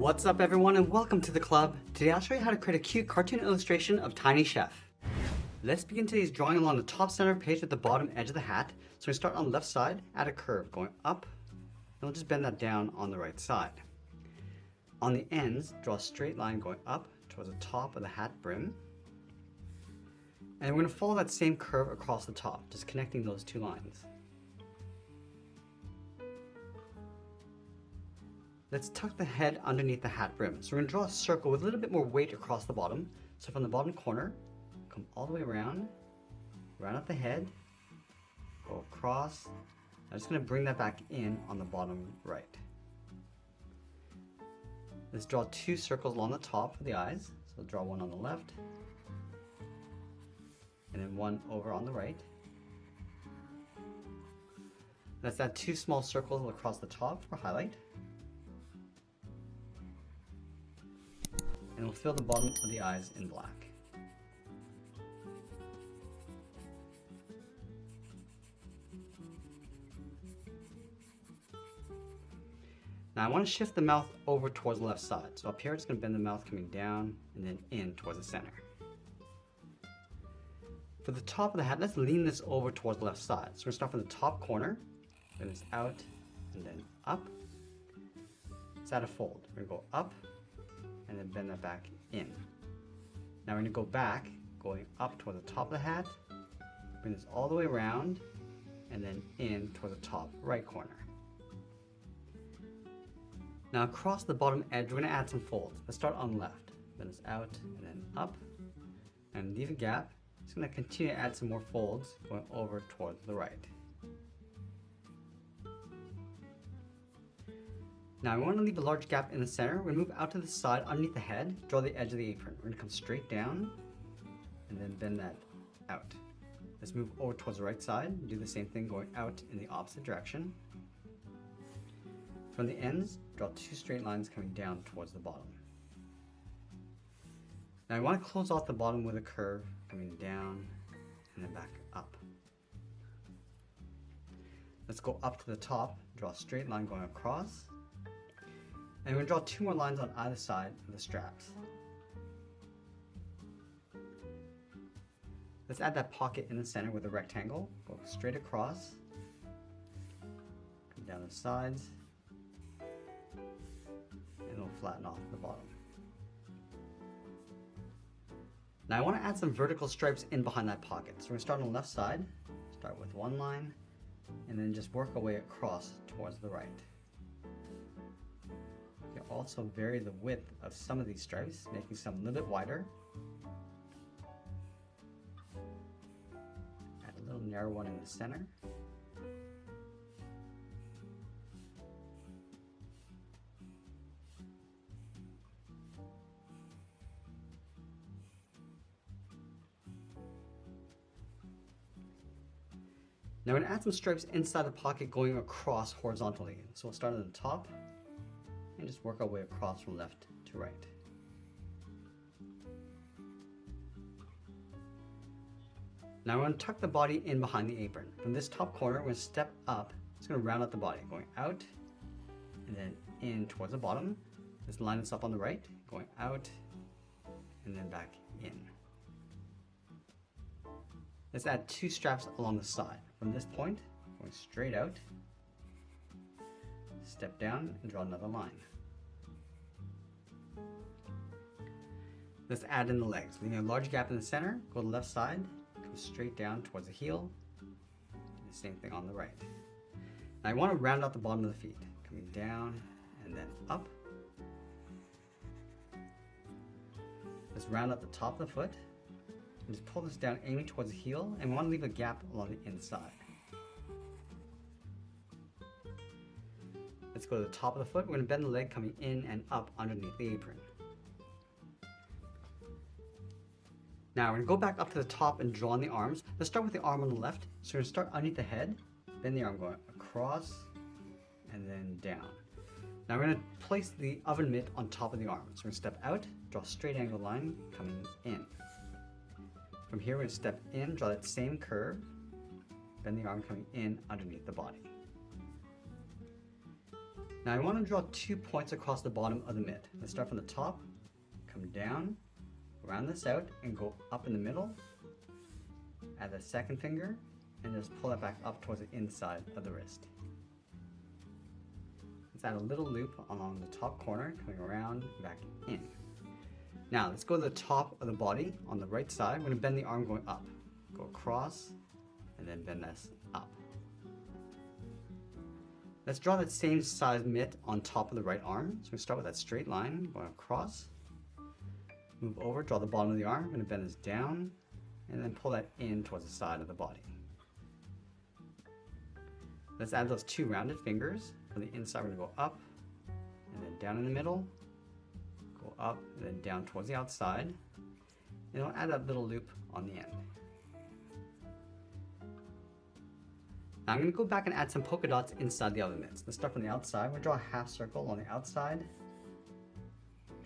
What's up everyone and welcome to the club. Today I'll show you how to create a cute cartoon illustration of Tiny Chef. Let's begin today's drawing along the top center page with the bottom edge of the hat. So we start on the left side, add a curve going up, and we'll just bend that down on the right side. On the ends, draw a straight line going up towards the top of the hat brim. And we're going to follow that same curve across the top, just connecting those two lines. Let's tuck the head underneath the hat brim. So we're going to draw a circle with a little bit more weight across the bottom. So from the bottom corner, come all the way around, round out the head, go across. I'm just going to bring that back in on the bottom right. Let's draw two circles along the top for the eyes. So draw one on the left, and then one over on the right. Let's add two small circles across the top for highlight. And we'll fill the bottom of the eyes in black. Now I want to shift the mouth over towards the left side. So up here it's going to bend the mouth coming down and then in towards the center. For the top of the hat, let's lean this over towards the left side. So we're going to start from the top corner, bend this out and then up. Let's add a fold. We're going to go up and then bend that back in. Now we're going to go back, going up toward the top of the hat, bring this all the way around, and then in toward the top right corner. Now across the bottom edge, we're going to add some folds. Let's start on the left, bend this out and then up, and leave a gap. Just going to continue to add some more folds, going over towards the right. Now we want to leave a large gap in the center. We're going to move out to the side underneath the head, draw the edge of the apron. We're going to come straight down and then bend that out. Let's move over towards the right side, do the same thing going out in the opposite direction. From the ends, draw two straight lines coming down towards the bottom. Now I want to close off the bottom with a curve coming down and then back up. Let's go up to the top, draw a straight line going across. And we're going to draw two more lines on either side of the straps. Let's add that pocket in the center with a rectangle. Go straight across, come down the sides, and it'll flatten off the bottom. Now I want to add some vertical stripes in behind that pocket. So we're going to start on the left side, start with one line, and then just work our way across towards the right. Also vary the width of some of these stripes, making some a little bit wider. Add a little narrow one in the center. Now we're going to add some stripes inside the pocket going across horizontally. So we'll start at the top and just work our way across from left to right. Now we're going to tuck the body in behind the apron. From this top corner, we're going to step up. It's going to round out the body, going out and then in towards the bottom. Let's line this up on the right, going out and then back in. Let's add two straps along the side. From this point, going straight out, step down and draw another line. Let's add in the legs, leaving a large gap in the center, go to the left side, come straight down towards the heel, and the same thing on the right. Now I want to round out the bottom of the feet, coming down and then up. Let's round out the top of the foot, and just pull this down, aiming towards the heel, and we want to leave a gap along the inside. Let's go to the top of the foot. We're going to bend the leg coming in and up underneath the apron. Now we're going to go back up to the top and draw on the arms. Let's start with the arm on the left. So we're going to start underneath the head, bend the arm going across and then down. Now we're going to place the oven mitt on top of the arm. So we're going to step out, draw a straight angle line coming in. From here we're going to step in, draw that same curve, bend the arm coming in underneath the body. Now I want to draw 2 points across the bottom of the mitt. Let's start from the top, come down, round this out, and go up in the middle. Add the second finger, and just pull it back up towards the inside of the wrist. Let's add a little loop along the top corner, coming around, back in. Now let's go to the top of the body on the right side. We're going to bend the arm going up. Go across, and then bend this up. Let's draw that same size mitt on top of the right arm. So we start with that straight line, going across, move over, draw the bottom of the arm. I'm going to bend this down, and then pull that in towards the side of the body. Let's add those 2 rounded fingers. On the inside, we're going to go up, and then down in the middle, go up, and then down towards the outside. And we'll add that little loop on the end. Now I'm going to go back and add some polka dots inside the other mitts. Let's start from the outside. We'll draw a half circle on the outside.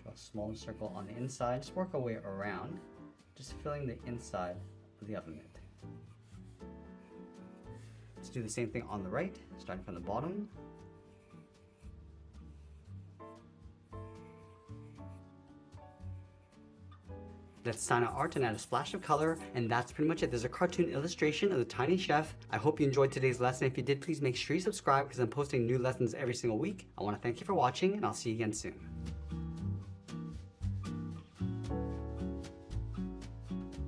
Draw a smaller circle on the inside. Just work our way around, just filling the inside of the other mitt. Let's do the same thing on the right, starting from the bottom. Let's sign our art and add a splash of color, and that's pretty much it. There's a cartoon illustration of the tiny chef. I hope you enjoyed today's lesson. If you did, please make sure you subscribe because I'm posting new lessons every single week. I want to thank you for watching, and I'll see you again soon.